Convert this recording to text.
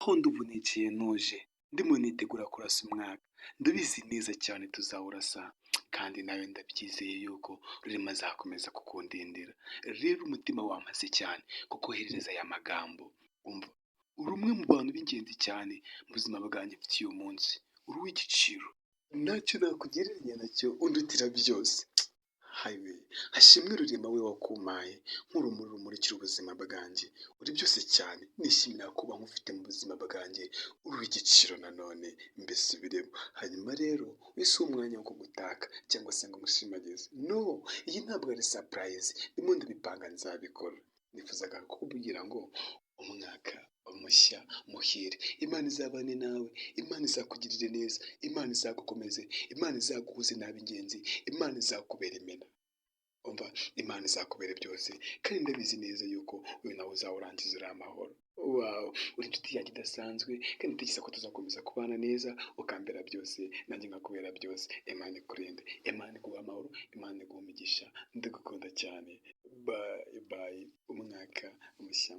aho ndubunekeye ntuje ndimo nitegura kurasa umwaka, ndabizi neza cyane tuzawurasa kandi nawe ndabyizeye yuko Rurema azakomeza kukundindira. Rero umutima wamaze cyane kukoherereza aya magambo, umva uri umwe mu bantu b'ingenzi cyane mu buzima bwanjye mfite uyu munsi, uri uw'igiciro, ntacyo nakugereranya nacyo, undutira byose. Hayiwe hashimwe Rurema we wakumpaye nk'urumuri rumurikira ubuzima bwanjye, uri byose cyane, nishimira kuba nkufite mu buzima bwanjye, uri igiciro nanone mbisubiremo. Hanyuma rero uyu si umwanya wo kugutaka cyangwa se ngo ngushimagize, no, iyi ntabwo ari surprise, ndimo ndabipanga nzabikora. Nifuzaga kukubwira ngo umwaka mushya muhire, Imana izabane nawe, Imana izakugirire neza, Imana izagukomeze, Imana izaguhuze n'ab'ingenzi, Imana izakubera imena. Umva Imana izakubera byose kandi ndabizi neza yuko uyu nawe uzawurangiza uri amahoro. Wow, uri inshuti yanjye idasanzwe kandi ntekereza ko tuzakomeza kubana neza, ukambera byose nanjye nkakubera byose. Imana ikurinde, Imana iguhe amahoro, Imana iguhe umugisha, ndagukunda cyane. Bye bye, umwaka mushya.